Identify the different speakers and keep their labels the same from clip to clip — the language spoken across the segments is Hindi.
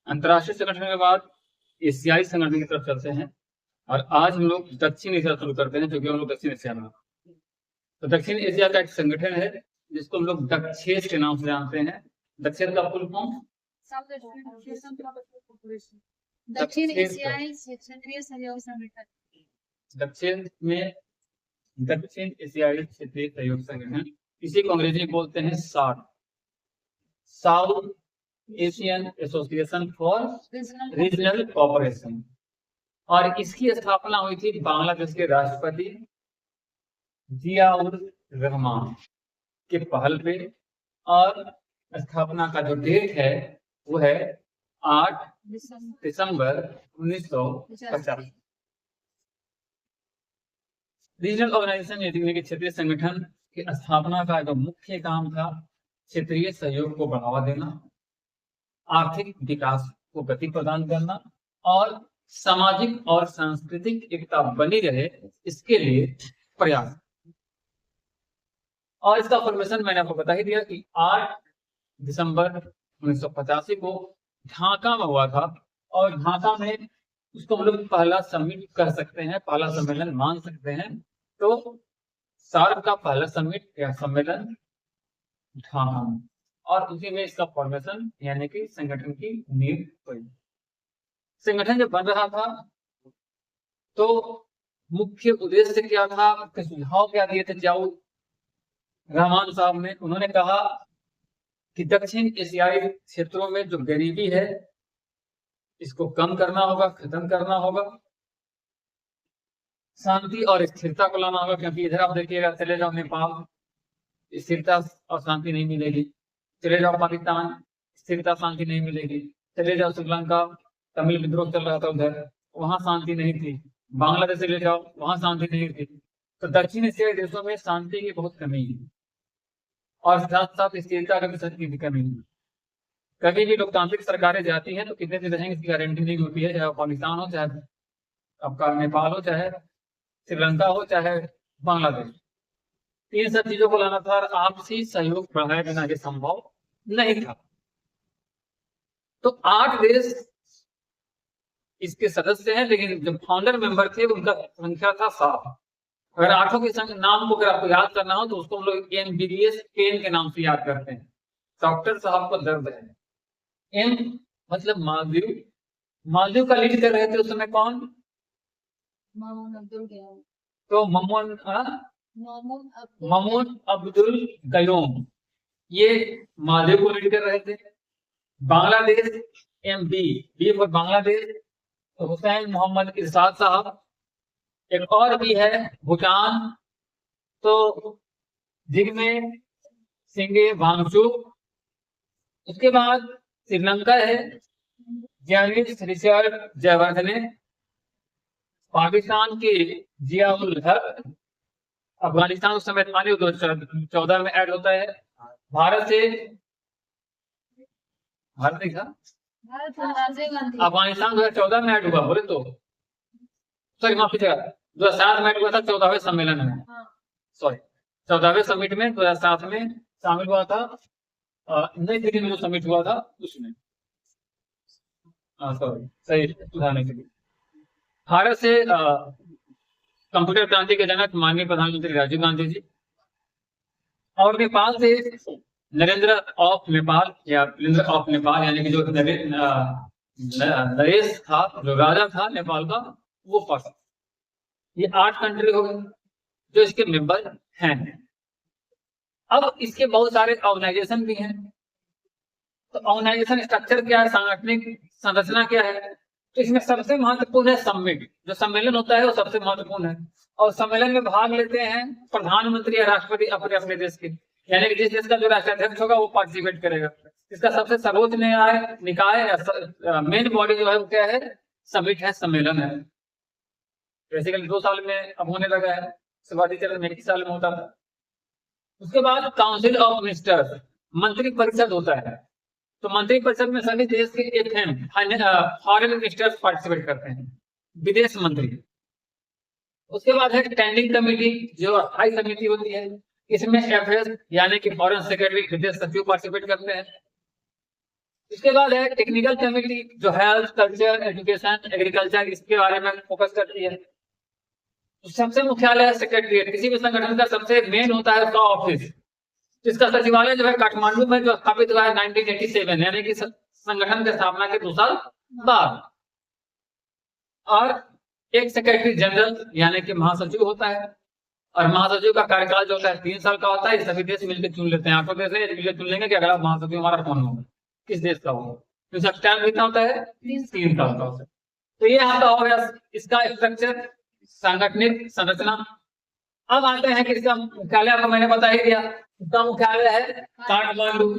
Speaker 1: अंतर्राष्ट्रीय संगठन के बाद एशियाई संगठन की तरफ चलते हैं और आज हम लोग दक्षिण एशिया शुरू करते हैं, क्योंकि हम लोग दक्षिण एशिया में। तो दक्षिण एशिया का एक संगठन है जिसको हम लोग दक्षेस के नाम से जानते हैं। दक्षेस का फुल फॉर्म
Speaker 2: दक्षिण एशियाई क्षेत्रीय सहयोग संगठन।
Speaker 1: दक्षिण में दक्षिण एशियाई क्षेत्रीय सहयोग संगठन, इसी को अंग्रेजी में बोलते हैं SAARC, South Asian Association for Regional Cooperation. और इसकी स्थापना हुई थी बांग्लादेश के राष्ट्रपति जियाउर रहमान के पहल पे, और स्थापना का जो डेट है वो है 8 दिसंबर 1950। रीजनल ऑर्गेनाइजेशन यानी कि क्षेत्रीय संगठन की स्थापना का जो मुख्य काम था क्षेत्रीय सहयोग को बढ़ावा देना, आर्थिक विकास को गति प्रदान करना और सामाजिक और सांस्कृतिक एकता बनी रहे, इसके लिए प्रयास। और इसका फॉर्मेशन मैंने आपको बता ही दिया कि 8 दिसंबर 1985 को ढाका में हुआ था, और ढाका में उसको हम लोग पहला समिट कह सकते हैं, पहला सम्मेलन मान सकते हैं। तो सार्क का पहला समिट या सम्मेलन ढाका में, और उसी में इसका फॉर्मेशन यानी कि संगठन की नींव हुई। संगठन जब बन रहा था तो मुख्य उद्देश्य क्या था, उसके सुझाव क्या दिए थे जियाउर रहमान साहब ने। उन्होंने कहा कि दक्षिण एशियाई क्षेत्रों में जो गरीबी है इसको कम करना होगा, खत्म करना होगा, शांति और स्थिरता को लाना होगा। क्योंकि इधर आप देखिएगा, चले जाओ नेपाल, स्थिरता और शांति नहीं मिलेगी। चले जाओ पाकिस्तान, स्थिरता शांति नहीं मिलेगी। चले जाओ श्रीलंका, तमिल विद्रोह चल रहा था उधर, वहां शांति नहीं थी। बांग्लादेश चले जाओ, वहां शांति नहीं थी। तो दक्षिण एशियाई देशों में शांति की बहुत कमी है, और साथ साथ स्थिरता की भी कमी है। कभी भी लोकतांत्रिक सरकारें जाती हैं तो कितने दिन रहेंगे इसकी गारंटी नहीं होती है, चाहे पाकिस्तान हो, चाहे आपका नेपाल हो, चाहे श्रीलंका हो, चाहे बांग्लादेश। इन सब चीजों को लाना था, और आपसी सहयोग बढ़ाए बिना ये संभव नहीं था। तो 8 देश इसके सदस्य हैं, लेकिन जो फाउंडर मेंबर थे उनका संख्या था 7। अगर 8 के नाम को अगर आपको याद करना हो तो उसको हम लोग MBBS पेन के नाम से याद करते हैं। डॉक्टर साहब को दर्द है। एम मतलब मालदीव, मालदीव का लीड कर रहे थे उस समय कौन? तो ममून अब्दुल गयोम, ये मालदीव को लीड कर रहे थे। बांग्लादेश बी फॉर बांग्लादेश, तो हुसैन मोहम्मद इरशाद साहब। एक और भी है भूटान, तो जिग्मे सिंगे वांगचुक। उसके बाद श्रीलंका है, जैनिस रिचर्ड जयवर्धने। पाकिस्तान के जियाउल हक। अफगानिस्तान उस समय था नहीं, 2014 में ऐड होता है। भारत से अफगानिस्तान 2014 में ऐड हुआ, बोले तो सॉरी माफी चाहिए, 2007 में ऐड हुआ था 14वें सम्मेलन में, सॉरी 14वें समिट में 2007 में शामिल हुआ था। नई दिल्ली में जो समिट हुआ था उसमें, सॉरी सही सुधारने के लिए। भारत से कंप्यूटर क्रांति के जनक माननीय प्रधानमंत्री राजीव गांधी जी, और नेपाल से नरेंद्र ऑफ नेपाल या नरेंद्र ऑफ नेपाल, यानी कि जो नरेश था, जो राजा था नेपाल का, वो फर्स्ट। ये 8 कंट्री हो गए जो इसके मेंबर हैं। अब इसके बहुत सारे ऑर्गेनाइजेशन भी हैं। तो ऑर्गेनाइजेशन स्ट्रक्चर क्या है, सांगठनिक संरचना क्या है? तो इसमें सबसे महत्वपूर्ण है समिट। जो सम्मेलन होता है वो सबसे महत्वपूर्ण है, और सम्मेलन में भाग लेते हैं प्रधानमंत्री या राष्ट्रपति अपने अपने देश के, यानी कि जिस देश का जो राष्ट्राध्यक्ष होगा वो पार्टिसिपेट करेगा। इसका सबसे सर्वोच्च निकाय या मेन बॉडी जो है वो क्या है? समिट है, सम्मेलन है। बेसिकली 2 साल में अब होने लगा है, शुरुआती चरण में 1 साल में होता था। उसके बाद काउंसिल ऑफ मिनिस्टर्स, मंत्री परिषद होता है। तो मंत्री परिषद में सभी देश के FM फॉरेन मिनिस्टर्स पार्टिसिपेट करते हैं, विदेश मंत्री। उसके बाद है स्टैंडिंग कमेटी, जो अस्थायी समिति होती है। इसमें FS यानी कि फॉरेन सेक्रेटरी, विदेश सचिव पार्टिसिपेट करते हैं। इसके बाद है टेक्निकल कमेटी, जो हेल्थ, कल्चर, एजुकेशन, एग्रीकल्चर, इसके बारे में फोकस करती है। तो सबसे मुख्यालय सेक्रेटरीट, किसी भी संगठन का सबसे मेन होता है उसका ऑफिस, जिसका सचिवालय जो है काठमांडू में जो स्थापित हुआ है 1987, यानी कि संगठन की स्थापना के 2 साल बाद। और एक सेक्रेटरी जनरल यानी कि महासचिव होता है, और महासचिव का कार्यकाल जो होता है 3 साल का होता है। सभी देश मिलकर चुन लेते हैं, 8 देश है मिलकर चुन लेंगे कि अगला महासचिव हमारा कौन होगा, किस देश का होगा। तो इसका टाइम कितना होता है, 3 साल का होता है। तो ये आपका हो गया इसका स्ट्रक्चर, सांगठनिक संरचना। अब आते हैं कि इसका मुख्यालय आपको मैंने बता ही दिया, इसका मुख्यालय है Kathmandu.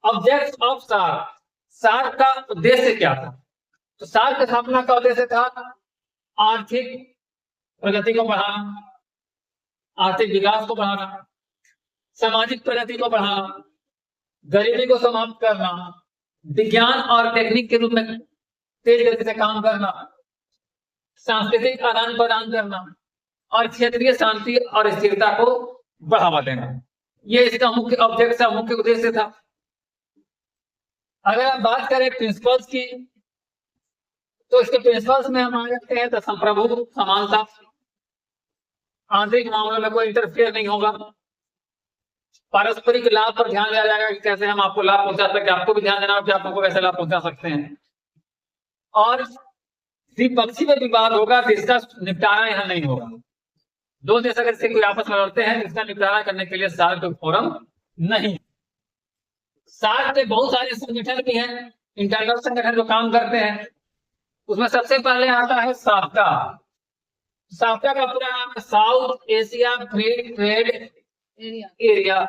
Speaker 1: Object of SAARC, SAARC का उद्देश्य क्या था? तो सार्क की स्थापना का उद्देश्य था आर्थिक प्रगति को बढ़ाना, आर्थिक विकास को बढ़ाना, सामाजिक प्रगति को बढ़ाना, गरीबी को समाप्त करना, विज्ञान और टेक्निक के रूप में तेज गति से काम करना, सांस्कृतिक आदान प्रदान करना, और क्षेत्रीय शांति और स्थिरता को बढ़ावा देना। ये इसका मुख्य ऑब्जेक्ट था, मुख्य उद्देश्य था। अगर आप बात करें प्रिंसिपल्स की, तो इसके प्रिंसिपल्स में हम आ जाते हैं तो संप्रभु, समानता, आंतरिक मामलों में कोई इंटरफेयर नहीं होगा, पारस्परिक लाभ पर ध्यान दिया जाएगा कि कैसे हम आपको लाभ पहुंचा सकते हैं, आपको भी ध्यान देना हो कि आप हमको कैसे लाभ पहुंचा सकते हैं। और द्विपक्षीय में विवाद होगा तो इसका निपटारा यहाँ नहीं होगा। 2 देश अगर से कोई आपस में लड़ते हैं, इसका निपटारा करने के लिए सार्क फोरम नहीं। सार्क के बहुत सारे संगठन भी हैं, इंटरनल संगठन जो काम करते हैं। उसमें सबसे पहले आता है साफ्टा। साफ्टा का पूरा नाम है south Asia free trade area.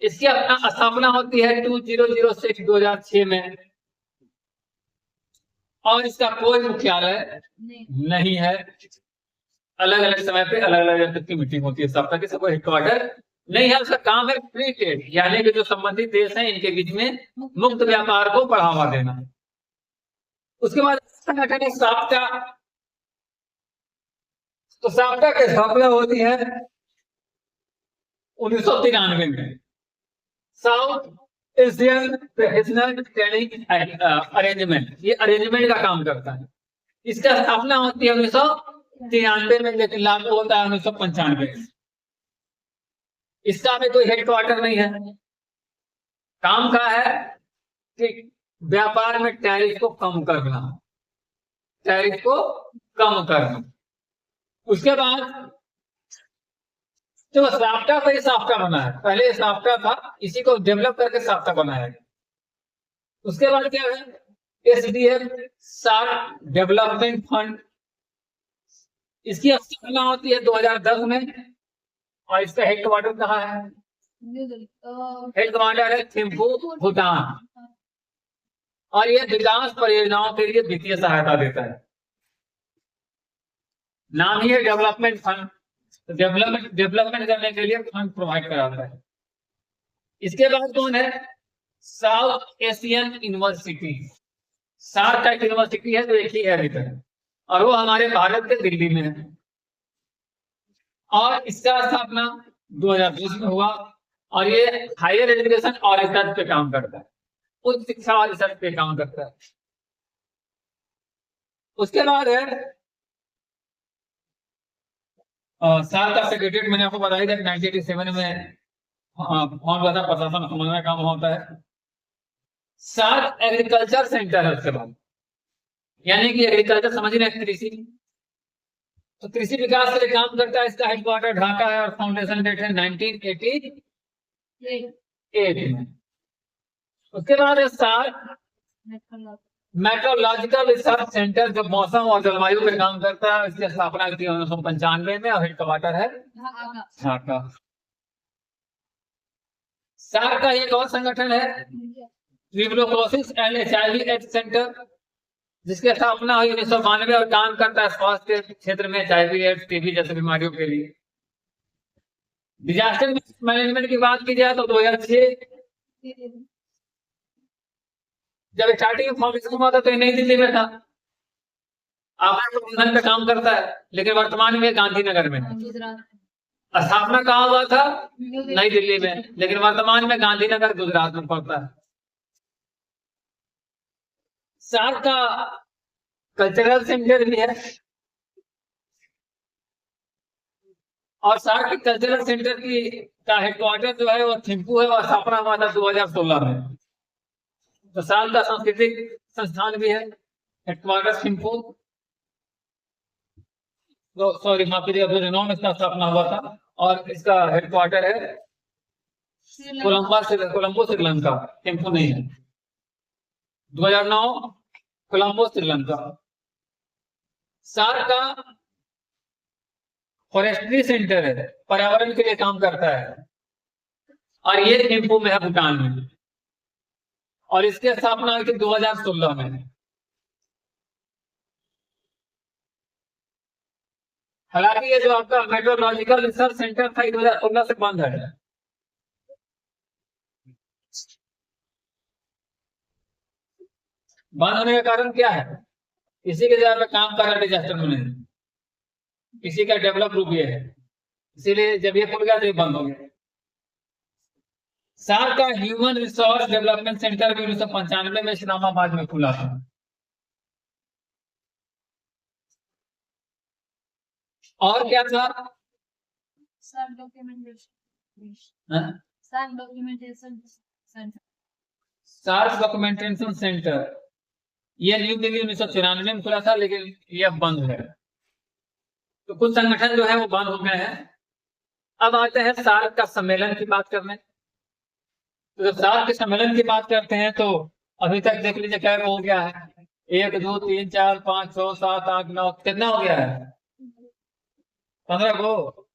Speaker 1: इसकी अपना स्थापना होती है 2006 2006 में, और इसका कोई मुख्यालय नहीं है। अलग अलग समय पे अलग अलग की मीटिंग होती है साफ्टा की, कोई हेडक्वार्टर नहीं है। उसका काम है फ्री ट्रेड, यानी कि जो संबंधित देश हैं इनके बीच में मुक्त व्यापार को बढ़ावा देना। उसके बाद संगठन है साफ्टा। तो साफ्टा की स्थापना होती है 1993 में। South Asian professional training arrangement, ये अरेंजमेंट का काम करता है। इसका स्थापना होती है 1993 में, लेकिन लागू होता है 1995 में। इसका भी कोई हेडक्वार्टर नहीं है। काम का है कि व्यापार में टैरिफ को कम करना, टैरिफ को कम करना। उसके बाद तो साफ्टा पे ही साफ्टा बना है, पहले साफ्टा था, इसी को डेवलप करके साफ्टा बनाया है। उसके बाद क्या है, SDF सार्क डेवलपमेंट फंड। इसकी स्थापना होती है 2010 में, और इसका हेडक्वार्टर कहाँ है? हेडक्वार्टर है थिम्पू, भूटान। और यह विकास परियोजनाओं के लिए वित्तीय सहायता देता है। नाम ही है डेवलपमेंट फंड, डेवलपमेंट करने के लिए फंड प्रोवाइड कराता है। इसके बाद कौन है? South Asian university. सार्क का यूनिवर्सिटी है, तो एक ही है अभी तक, और वो हमारे भारत के दिल्ली में है। और इसका स्थापना 2020 में हुआ, और ये हायर एजुकेशन और रिसर्च पे काम करता है, उच्च शिक्षा और रिसर्च पे काम करता है। उसके बाद है सार्क का सेक्रेटरीट, मैंने आपको बताया था 1987 में फॉर्म हुआ था, प्रशासन समन्वय काम होता है। सार्क एग्रीकल्चर सेंटर है उसके बाद, यानी कि एग्रीकल्चर समझ रहे हैं, कृषि, तो कृषि विकास के लिए काम करता है। इसका हेडक्वार्टर ढाका है, और फाउंडेशन डेट है 1988 में। उसके बाद है सार्क मेट्रोलॉजिकल रिसर्च सेंटर, जो मौसम और जलवायु पे काम करता है। इसकी स्थापना की 1995 में, और हेडक्वार्टर है ढाका। सार्क का एक और संगठन है tuberculosis and HIV AIDS centre, जिसकी स्थापना हुई 1992, और काम करता है स्वास्थ्य के क्षेत्र में HIV एड्स TB जैसे बीमारियों के लिए। डिजास्टर मैनेजमेंट की बात की जाए तो 2006 जब स्टार्टिंग फॉर्मेशन हुआ था तो ये नई दिल्ली में था। आपदा प्रबंधन का काम करता है, लेकिन वर्तमान में गांधीनगर में है। स्थापना कहाँ हुआ था? नई दिल्ली में, लेकिन वर्तमान में गांधीनगर गुजरात में पड़ता है। सार्क का कल्चरल सेंटर भी है, और सार्क के कल्चरल सेंटर का हेडक्वार्टर जो है वो थिम्पू है, और स्थापना हुआ था 2016 में। तो सार्क का सांस्कृतिक संस्थान भी है, हेडक्वार्टर थिम्पू, सॉरी माफ कीजिएगा, 2009 में इसका स्थापना हुआ था, और इसका हेडक्वार्टर है कोलंबो श्रीलंका, थिम्पू नहीं है। 2009 कोलंबो श्रीलंका। सार्क का फॉरेस्ट्री सेंटर है, पर्यावरण के लिए काम करता है, और ये थिम्पू में है, भूटान में, और इसकी स्थापना हुई थी 2016 में। हालांकि ये जो आपका मेट्रोलॉजिकल रिसर्च सेंटर था 2016 से बंद है। बंद होने का कारण क्या है? इसी के जगह पे काम कर रहा है डिजास्टर मैनेजमेंट, इसी का डेवलप रूप ये है, इसीलिए जब ये खुल गया तो ये बंद हो गया। सार्क का ह्यूमन रिसोर्स डेवलपमेंट सेंटर भी 1995 में इस्लामाबाद में खुला था। और क्या था?
Speaker 2: SAARC documentation centre.
Speaker 1: SAARC documentation centre ये न्यू दिल्ली 1994 में खुला था, लेकिन ये अब बंद है। तो कुछ संगठन जो है वो बंद हो गए हैं। अब आते हैं सार्क का सम्मेलन की बात करने। तो जब सार्क के सम्मेलन की बात करते हैं तो अभी तक देख लीजिए क्या हो गया है, 1 2 3 4 5 6 7 8 9, कितना हो गया है? 15 को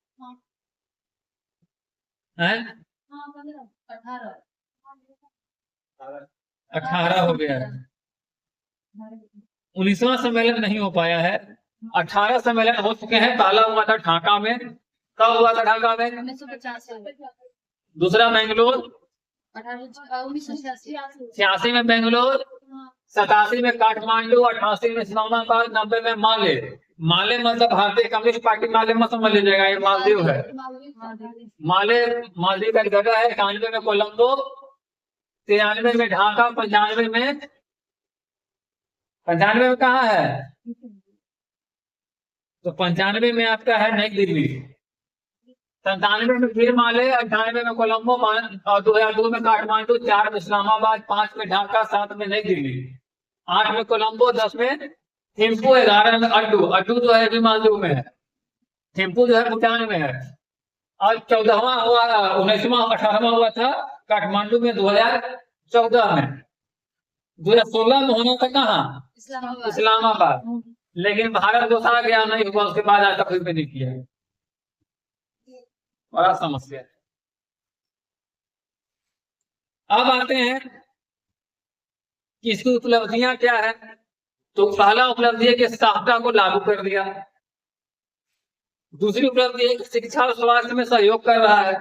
Speaker 1: है, 18 हो गया है। 19वां सम्मेलन नहीं हो पाया है, 18 सम्मेलन हो चुके हैं। पहला हुआ था ढाका में, कब हुआ था ढाका में?
Speaker 2: 1950।
Speaker 1: दूसरा बेंगलोर
Speaker 2: 1986
Speaker 1: में बेंगलोर, 87 में काठमांडू, 88 में इस्लामाबाद, 90 में माले। माले मतलब भारतीय कम्युनिस्ट पार्टी माले मत समझ लीजिएगा, ये मालदीव है। माले मालदीव का जगह है। 91 में कोलंबो, 93 में ढाका, 95 में कहाँ है? तो 95 में आपका है नई दिल्ली, 97 में फिर माले, 98 में कोलंबो, और 2002 में काठमांडू, 4 में इस्लामाबाद, 5 में ढाका, 7 में नई दिल्ली, 8 में कोलंबो, 10 में थिम्पू, 11 में अड्डू जो है अभी मालदीव में है, थिम्पू जो है भूटान में है, और 14वां हुआ 19वां 18वां हुआ था काठमांडू में 2014 में। 2016 में होना था कहाँ? इस्लामाबाद। लेकिन भारत को आ गया, नहीं हुआ, उसके बाद आज तक कोई नहीं किया, बड़ा समस्या है। अब आते हैं कि इसकी उपलब्धियां क्या है। तो पहला उपलब्धि है कि साफ्टा को लागू कर दिया। दूसरी उपलब्धि है कि शिक्षा और स्वास्थ्य में सहयोग कर रहा है।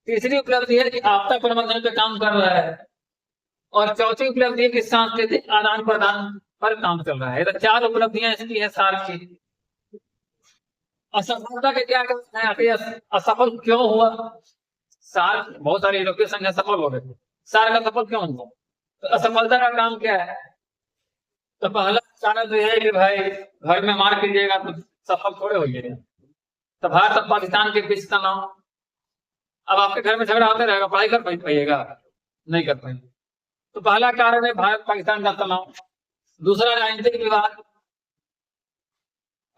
Speaker 1: तीसरी उपलब्धि है कि आपदा प्रबंधन पे काम कर रहा है, और चौथी उपलब्धि है कि सांस्कृतिक आदान प्रदान पर काम चल रहा है। तो 4 उपलब्धियां इसकी है सार्क की। असफलता के क्या कारण है, आखिर असफल क्यों हुआ? सार्क, बहुत सारे यूरोपीय संघ सफल हो गए, सार्क असफल क्यों हुआ? तो असफलता का काम क्या है? तो पहला कारण तो यह है कि भाई घर में मार कीजिएगा तो सफल थोड़े होइएगा। तो भारत और पाकिस्तान के बीच तनाव, अब आपके घर में झगड़ा होता रहेगा, पढ़ाई कर पाइएगा? नहीं कर पाएंगे। तो पहला कारण है भारत पाकिस्तान का तनाव। दूसरा राजनीतिक विवाद,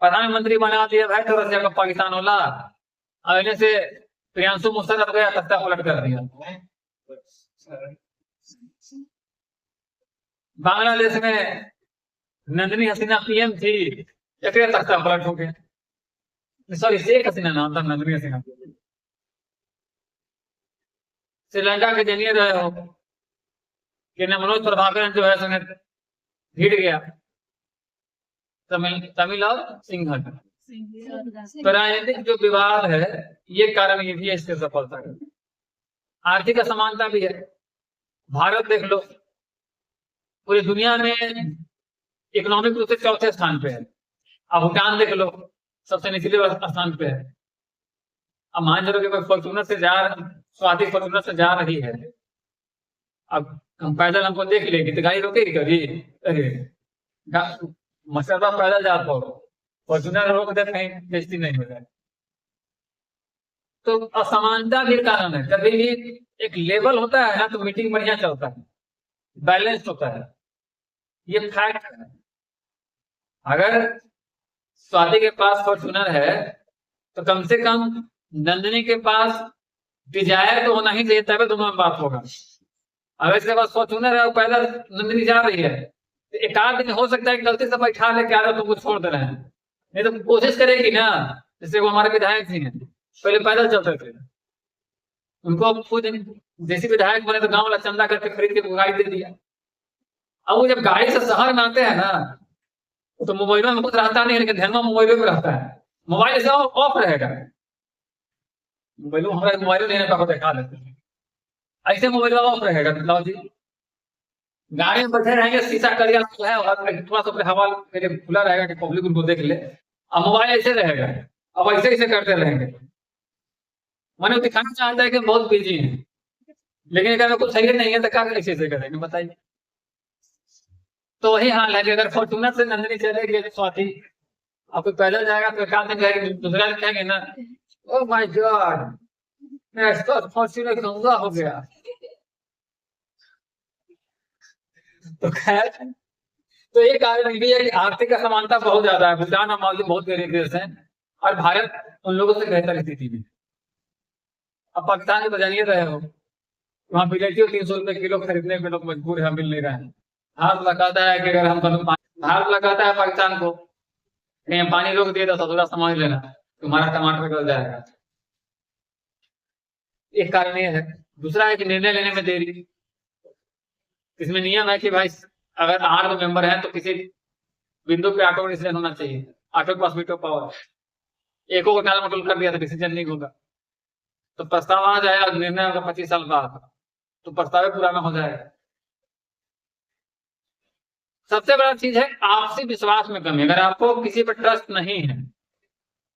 Speaker 1: प्रधानमंत्री बना दिया भाई तो रसिया को पाकिस्तान होला, अगले से प्रियांशु मुशर्रफ गया, तख्ता पलट कर दिया। बांग्लादेश में नंदनी हसीना पीएम थी, एक तख्ता पलट हो गया। सॉरी, शेख हसीना नाम था, नंदनी हसीना। श्रीलंका के जनिए रहे हो कि मनोज प्रभाकरन जो है संगत भिड़ गया, तमिल और सिंघल। तो राजनीतिक जो विवाद है ये कारण ये भी है इसके सफलता का। आर्थिक असमानता भी है। भारत देख लो पूरी दुनिया में इकोनॉमिक रूप से चौथे स्थान पे है। अब भूटान देख लो सबसे निचले स्थान पे है। अब मान चलो कि कोई फॉर्चूनर से जा, स्वाति फॉर्चूनर से जा रही है, अब हम पैदल हमको देख लेगी तो गाड़ी रोकेगी कभी? अरे मसरबा पैदल जाता हो, फॉर्चूनर रोक दे कहीं बेइज्जती नहीं हो जाए। तो असमानता के कारण है, कभी भी एक लेवल होता है ना तो मीटिंग बढ़िया चलता है, बैलेंस होता है, ये फैक्ट है। अगर स्वाति के पास फॉर्चूनर है तो कम से कम नंदिनी के पास डिजायर तो होना ही चाहिए, तभी दोनों में बात होगा। अगर इसके पास फॉर्चूनर है और पैदल नंदिनी जा रही है तो एक आध दिन हो सकता है कि गलती से बैठा लेके आधा तुमको छोड़ दे रहे हैं, नहीं तो कोशिश करेगी ना। जैसे वो हमारे विधायक जी हैं, पहले पैदल चलते थे, उनको अब खुद जैसे विधायक बने तो गांव वाला चंदा करके खरीद के गाड़ी दे दिया। अब वो जब गाड़ी से शहर में आते हैं ना तो मोबाइल में कुछ रहता नहीं, लेकिन ध्यान में मोबाइल में रहता है, मोबाइल से ऑफ रहेगा। मोबाइल हमारा मोबाइल लेने का देखा देते हैं, ऐसे मोबाइल ऑफ रहेगा। लाओ जी, गाड़ी में बैठे रहेंगे, शीशा करिया है और थोड़ा सा हवा खुला रहेगा कि पब्लिक उनको देख ले, अब मोबाइल ऐसे रहेगा, अब ऐसे ऐसे करते रहेंगे। मैंने दिखाना चाहता है कि बहुत बिजी है, लेकिन अगर कुछ सही नहीं है तो क्या ऐसे ऐसे करेंगे बताइए। तो वही हाल है कि अगर फॉर्चूनर से नंदिनी चलेगी स्वाति, अब कोई पैदल जाएगा तो एक आदमी कहेंगे, दूसरा दिन कहेंगे ना, ओ माय गॉड मैं इसका फॉर्चूनर गंगा हो गया। तो खैर, तो ये कारण भी है कि आर्थिक असमानता बहुत ज्यादा है। भूटान और मालदीव बहुत गरीब देश है और भारत उन लोगों से बेहतर स्थिति में। अब पाकिस्तान में तो जानिए रहे हो, वहाँ बिलेटियो 300 रुपए किलो खरीदने में लोग मजबूर है, मिल नहीं रहा है। भारत लगाता है कि अगर हम भारत लगाता है पाकिस्तान को कहीं पानी रोक दिए तो थोड़ा समझ लेना तुम्हारा टमाटर गल जाएगा। एक कारण ये है। दूसरा है कि निर्णय लेने में देरी। इसमें नियम है कि भाई अगर 8 मेंबर हैं तो किसी बिंदु पे ऑटो डिसीजन होना चाहिए, ऑटो के पास वीटो पावर। एक को टाल मटोल कर दिया तो डिसीजन नहीं होगा, तो प्रस्ताव आ जाएगा, निर्णय होगा 25 साल बाद, तो प्रस्ताव पुराना हो जाएगा। सबसे बड़ा चीज है आपसी विश्वास में कमी। अगर आपको किसी पर ट्रस्ट नहीं है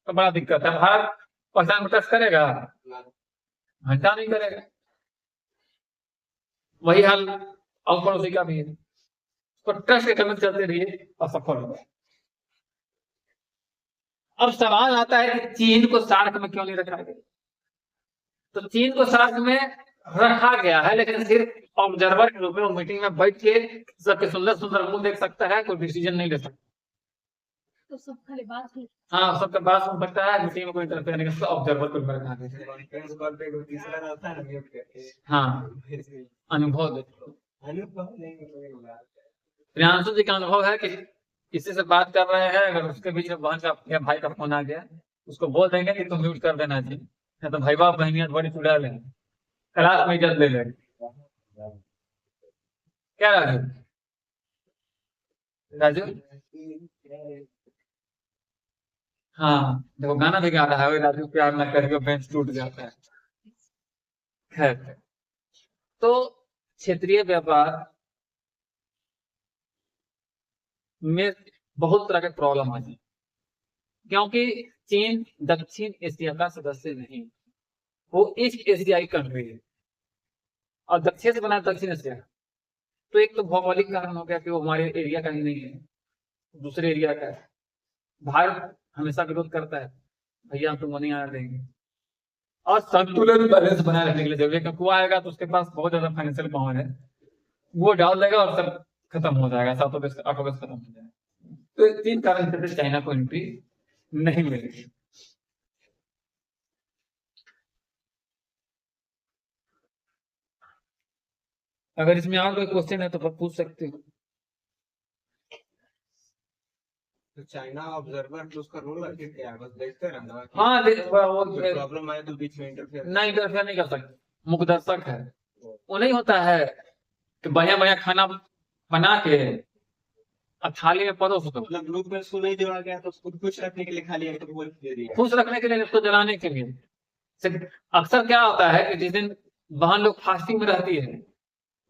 Speaker 1: तो बड़ा दिक्कत है। भारत पाकिस्तान पर ट्रस्ट करेगा? घंटा नहीं करेगा। वही हाल और पड़ोसी का भी है, तो ट्रस्ट के कमी चलते रहिए और सफल होगा। अब सवाल आता है कि चीन को सार्क में क्यों नहीं रखा गया? तो चीन को सार्क में रखा गया है, लेकिन सिर्फ ऑब्जर्वर के रूप में। वो मीटिंग में बैठ के सबके सुंदर सुंदर मुंह देख सकता है, कोई डिसीजन नहीं ले सकता।
Speaker 2: तो सब खाली बात है।
Speaker 1: हाँ, सबका बात सुन सकता है, मीटिंग में कोई इंटरफेयर नहीं करता, ऑब्जर्वर को रखा गया। हाँ, अनुभव देखो। प्रियांशु जी का अनुभव है कि किसी से बात कर रहे हैं, अगर उसके बीच में बहन का या भाई का फोन आ गया, उसको बोल देंगे कि तुम म्यूट कर देना जी, या तो भाई बाप बहनियत बड़ी चुड़ा लेंगे, क्लास में इज्जत ले लेंगे। क्या राजू? राजू हाँ देखो, गाना भी गा रहा है, राजू प्यार ना करियो बेंच टूट जाता है। खैर, तो क्षेत्रीय व्यापार में बहुत तरह के प्रॉब्लम आ जाए, क्योंकि चीन दक्षिण एशिया का सदस्य नहीं, वो ईस्ट एशियाई कंट्री है और दक्षिण से बना दक्षिण एशिया। तो एक तो भौगोलिक कारण हो गया कि वो हमारे एरिया का ही नहीं है, दूसरे एरिया का है। भारत हमेशा विरोध करता है, भैया हम तुमको नहीं आने देंगे। और संतुलन बैलेंस बनाए रखने के लिए जब एक वो आएगा तो उसके पास बहुत ज्यादा फाइनेंशियल पावर है, वो डाल देगा और सब खत्म हो जाएगा, सातों खत्म हो जाएगा। तो 3 कारण से चाइना को एंट्री नहीं मिलेगी। अगर इसमें और कोई क्वेश्चन है तो पूछ सकते हो।
Speaker 3: तो चाइना ऑब्जर्वर तो उसका रोल क्या है? बस देखते रहना।
Speaker 1: हाँ, वो
Speaker 3: प्रॉब्लम आए तो बीच में इंटरफेयर
Speaker 1: नहीं कर सकते, मुखदर्शक है। वो नहीं होता है कि बढ़िया बढ़िया खाना बना के थाली में परोस दो,
Speaker 3: मतलब ग्रुप में उसको नहीं जोड़ा गया तो उसको खुश रखने के लिए खाली है तो वो दे दिया।
Speaker 1: खुश रखने के लिए, उसको जलाने के लिए। अक्सर क्या होता है कि जिस दिन बहन लोग फास्टिंग में रहती है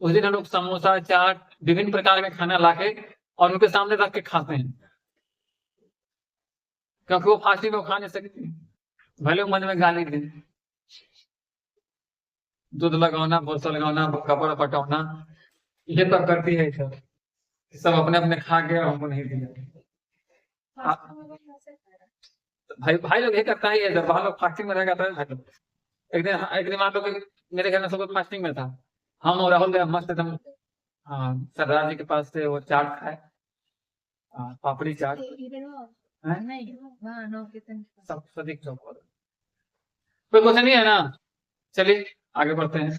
Speaker 1: उस दिन हम लोग समोसा चाट विभिन्न प्रकार के खाना लाके और उनके सामने रख के खाते हैं, क्योंकि वो फास्टिंग में खा नहीं सकते, भले मन में गाली दे। दूध लगाना, भूसा लगाना, कपड़ा पटाना, ये सब करती है सब। सब अपने अपने खा के और हमको नहीं दिया।
Speaker 2: फास्टिंग में लोग कैसे खा रहे हैं?
Speaker 1: भाई भाई लोग ये करता ही है, जब बाहर लोग फास्टिंग में रहेगा तो भाई लोग एक दिन मान लो कि मेरे घर में सब लोग फास्टिंग में था, हम और राहुल गए मस्त एकदम सरदार जी के पास से वो चाट खाए, पापड़ी चाट।
Speaker 2: इधर वो
Speaker 1: हैं?
Speaker 2: नहीं हाँ नो कितने
Speaker 1: सब सदीक चौक पर। कोई क्वेश्चन नहीं है ना? चलिए आगे बढ़ते हैं।